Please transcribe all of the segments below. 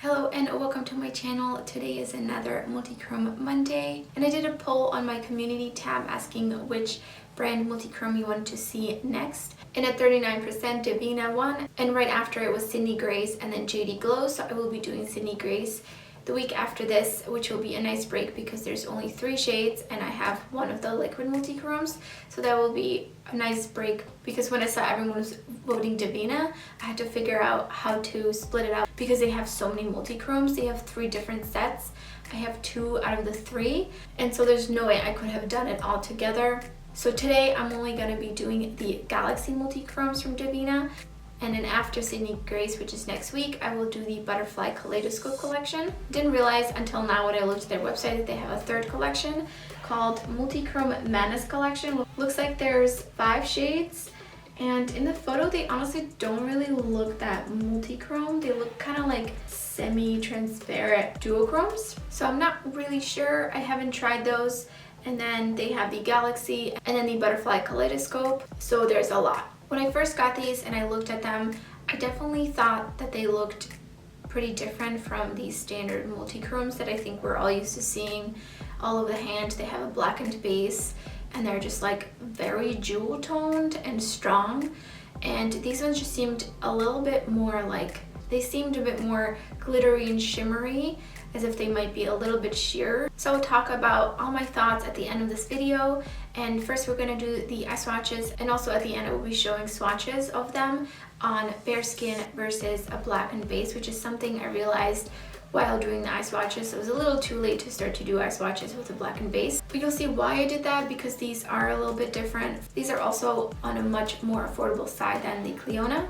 Hello and welcome to my channel. Today is another Multichrome Monday, and I did a poll on my community tab asking which brand Multichrome you wanted to see next. And at 39% Devinah won, and right after it was Sydney Grace and then JD Glow, so I will be doing Sydney Grace the week after this, which will be a nice break because there's only 3 shades and I have one of the liquid multichromes, so that will be a nice break because when I saw everyone was voting Devinah, I had to figure out how to split it out because they have so many multichromes. They have 3 different sets. I have 2 out of the 3, and so there's no way I could have done it all together. So today I'm only going to be doing the Galaxy multichromes from Devinah. And then after Sydney Grace, which is next week, I will do the Butterfly Kaleidoscope collection. Didn't realize until now when I looked at their website that they have a 3rd collection called Multichrome Madness Collection. Looks like there's 5 shades, and in the photo they honestly don't really look that multichrome. They look kind of like semi-transparent duochromes. So I'm not really sure. I haven't tried those. And then they have the Galaxy and then the Butterfly Kaleidoscope. So there's a lot. When I first got these and I looked at them, I definitely thought that they looked pretty different from the standard multichromes that I think we're all used to seeing all over the hand. They have a blackened base and they're just like very jewel toned and strong. And these ones just seemed a little bit more like, they seemed a bit more glittery and shimmery, as if they might be a little bit sheer. So I'll talk about all my thoughts at the end of this video. And first we're gonna do the eye swatches, and also at the end I will be showing swatches of them on bare skin versus a blackened base, which is something I realized while doing the eye swatches. It was a little too late to start to do eye swatches with a blackened base. But you'll see why I did that, because these are a little bit different. These are also on a much more affordable side than the Cleona,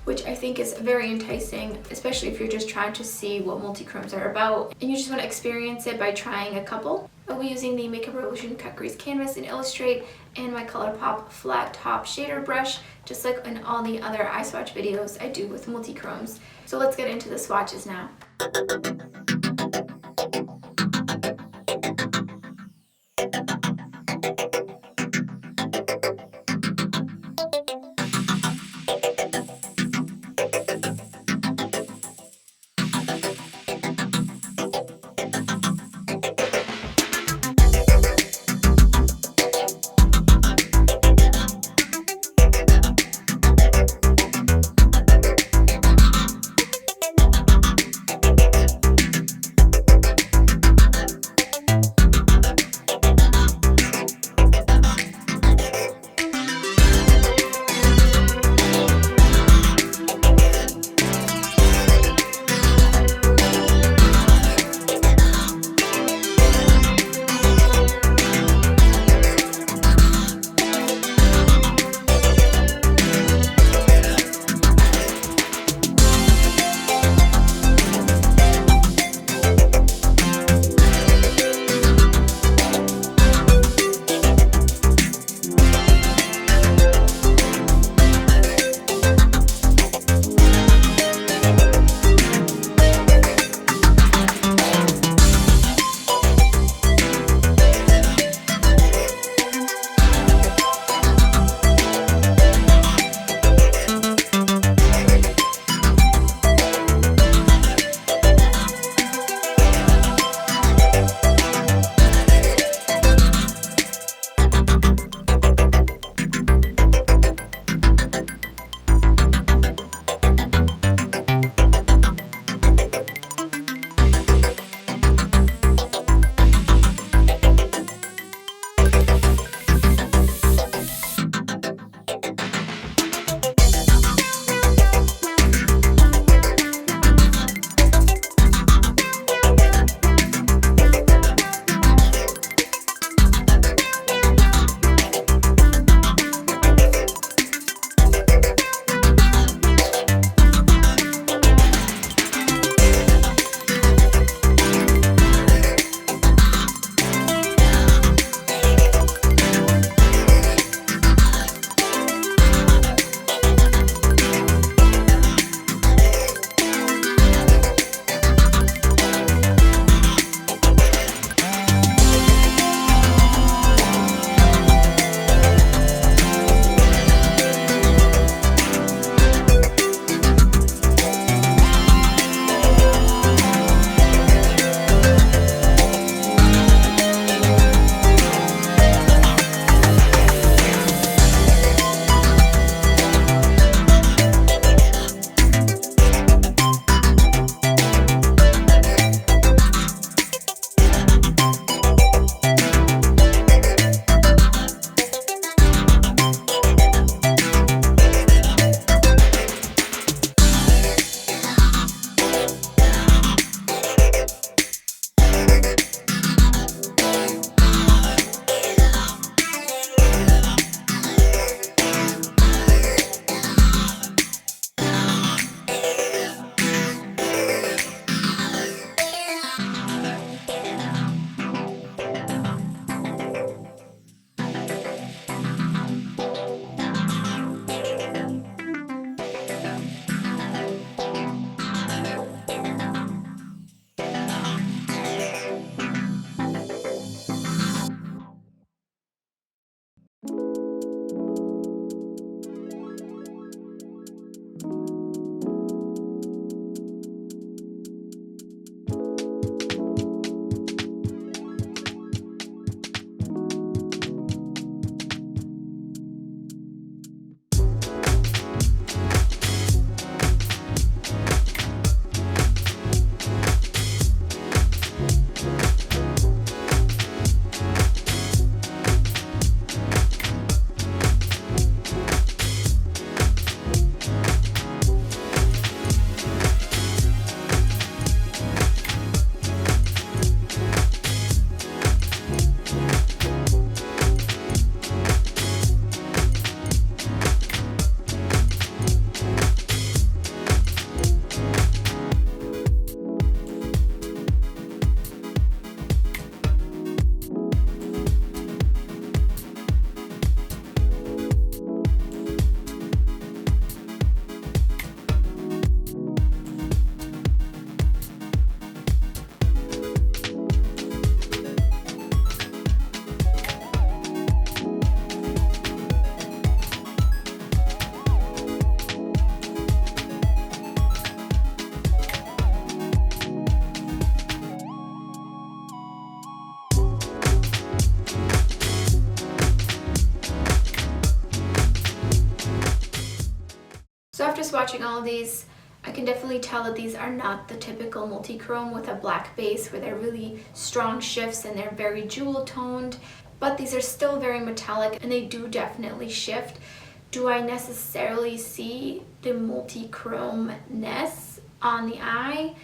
which I think is very enticing, especially if you're just trying to see what multichromes are about and you just want to experience it by trying a couple. I'll be using the Makeup Revolution Cut Crease Canvas in Illustrate and my ColourPop flat top shader brush, just like in all the other eye swatch videos I do with multichromes. So let's get into the swatches now. swatching all of these, I can definitely tell that these are not the typical multichrome with a black base where they're really strong shifts and they're very jewel toned, but these are still very metallic and they do definitely shift. Do I necessarily see the multichrome-ness on the eye?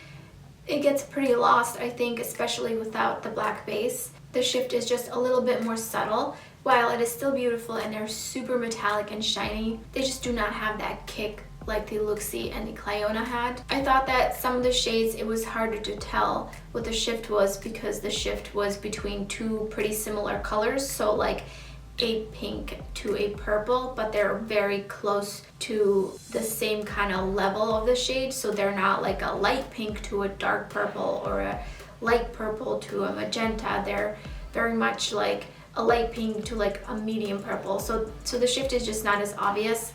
It gets pretty lost, I think, especially without the black base. The shift is just a little bit more subtle. While it is still beautiful and they're super metallic and shiny, they just do not have that kick like the Luxie and the Cliona had. I thought that some of the shades, it was harder to tell what the shift was because the shift was between two pretty similar colors, so like a pink to a purple, but they're very close to the same kind of level of the shade, so they're not like a light pink to a dark purple or a light purple to a magenta. They're very much like a light pink to like a medium purple, so the shift is just not as obvious.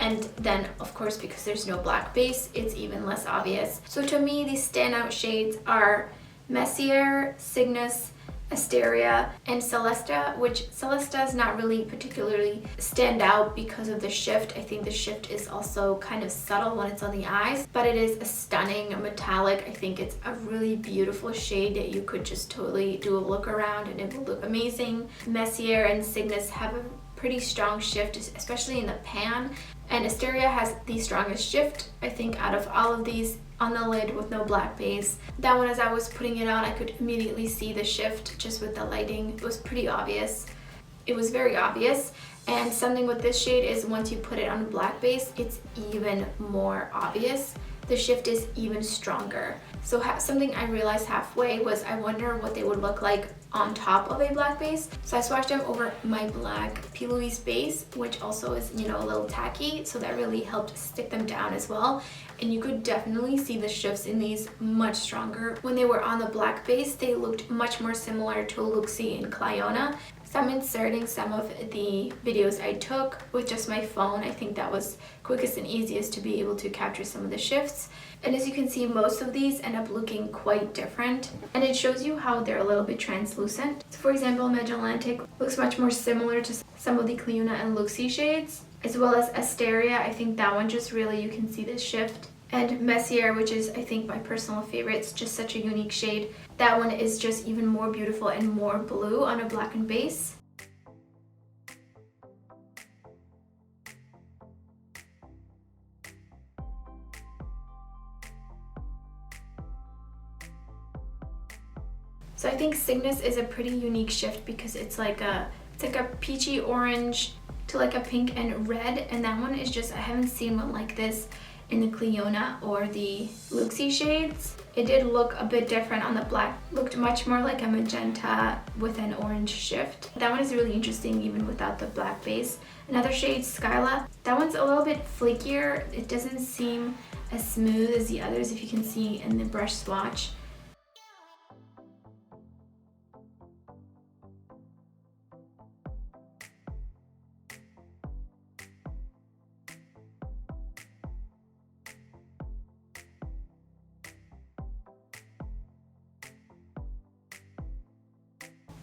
And then of course, because there's no black base, it's even less obvious. So to me, these standout shades are Messier, Cygnus, Asteria, and Celesta, which Celesta is not really particularly stand out because of the shift. I think the shift is also kind of subtle when it's on the eyes, but it is a stunning metallic. I think it's a really beautiful shade that you could just totally do a look around and it will look amazing. Messier and Cygnus have a pretty strong shift, especially in the pan, and Asteria has the strongest shift, I think, out of all of these on the lid with no black base. That one, as I was putting it on, I could immediately see the shift just with the lighting. It was pretty obvious. It was very obvious. And something with this shade is once you put it on a black base, it's even more obvious. The shift is even stronger. So something I realized halfway was I wonder what they would look like on top of a black base. So I swatched them over my black P. Louise base, which also is, you know, a little tacky, so that really helped stick them down as well. And you could definitely see the shifts in these much stronger. When they were on the black base, they looked much more similar to Luxie and Cliona. So I'm inserting some of the videos I took with just my phone. I think that was quickest and easiest to be able to capture some of the shifts. And as you can see, most of these end up looking quite different. And it shows you how they're a little bit translucent. So for example, Magellantic looks much more similar to some of the Cliona and Luxie shades, as well as Asteria. I think that one just really, you can see the shift. And Messier, which is, I think, my personal favorite. It's just such a unique shade. That one is just even more beautiful and more blue on a blackened base. So I think Cygnus is a pretty unique shift because it's like a peachy orange to like a pink and red, and that one is just, I haven't seen one like this in the Cliona or the Luxie shades. It did look a bit different on the black, looked much more like a magenta with an orange shift. That one is really interesting even without the black base. Another shade, Skyla, that one's a little bit flakier. It doesn't seem as smooth as the others, if you can see in the brush swatch.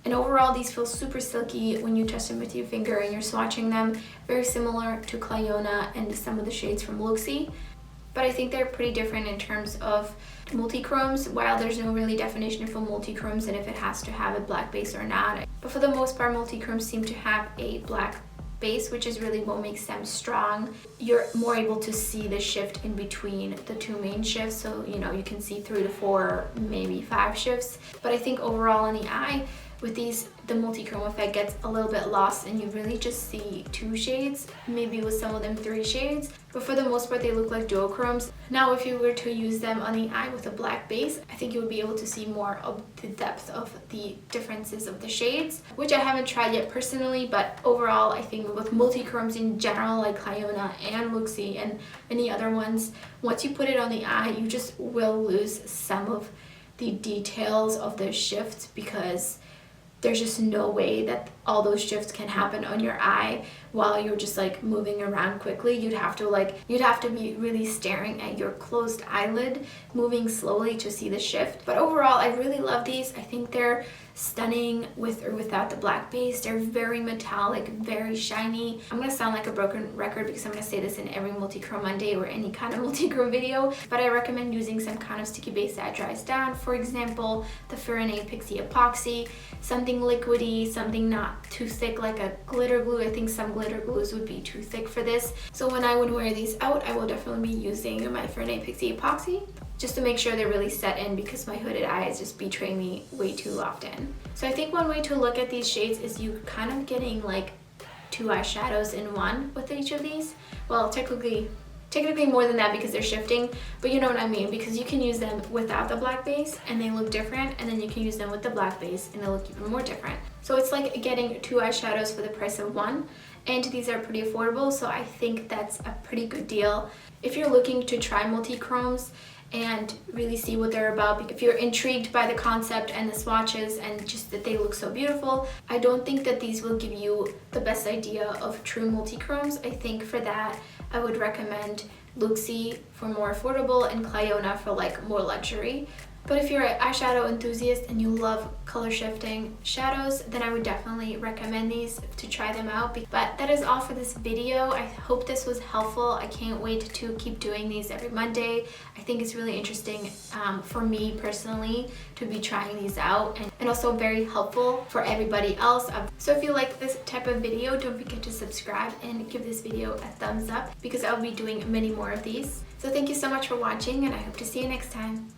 And overall, these feel super silky when you touch them with your finger and you're swatching them. Very similar to Cliona and some of the shades from Luxie. But I think they're pretty different in terms of multichromes, while there's no really definition for multichromes and if it has to have a black base or not. But for the most part, multichromes seem to have a black base, which is really what makes them strong. You're more able to see the shift in between the two main shifts, so you know, you can see 3 to 4, maybe 5 shifts. But I think overall in the eye, with these, the multichrome effect gets a little bit lost and you really just see 2 shades, maybe with some of them 3 shades, but for the most part they look like duochromes. Now if you were to use them on the eye with a black base, I think you would be able to see more of the depth of the differences of the shades, which I haven't tried yet personally, but overall I think with multichromes in general, like Cliona and Luxie and any other ones, once you put it on the eye, you just will lose some of the details of the shifts because there's just no way that all those shifts can happen on your eye while you're just like moving around quickly. You'd have to be really staring at your closed eyelid, moving slowly to see the shift. But overall, I really love these. I think they're stunning with or without the black base. They're very metallic, very shiny. I'm gonna sound like a broken record because I'm gonna say this in every multi-chrome Monday or any kind of multi-chrome video, but I recommend using some kind of sticky base that dries down. For example, the Farinay Pixie Epoxy, something liquidy, something not too thick like a glitter glue. I think some glitter glues would be too thick for this. So when I would wear these out, I will definitely be using my Farinay Pixie Epoxy just to make sure they're really set in, because my hooded eyes just betray me way too often. So I think one way to look at these shades is you kind of getting like 2 eyeshadows in one with each of these. Well, technically more than that because they're shifting, but you know what I mean, because you can use them without the black base and they look different, and then you can use them with the black base and they look even more different. So it's like getting 2 eyeshadows for the price of one, and these are pretty affordable, so I think that's a pretty good deal. If you're looking to try multi-chromes and really see what they're about, if you're intrigued by the concept and the swatches and just that they look so beautiful, I don't think that these will give you the best idea of true multi-chromes. I think for that I would recommend Luxie for more affordable and Cliona for like more luxury. But if you're an eyeshadow enthusiast and you love color shifting shadows, then I would definitely recommend these to try them out. But that is all for this video. I hope this was helpful. I can't wait to keep doing these every Monday. I think it's really interesting for me personally to be trying these out, and also very helpful for everybody else. So if you like this type of video, don't forget to subscribe and give this video a thumbs up because I'll be doing many more of these. So thank you so much for watching, and I hope to see you next time.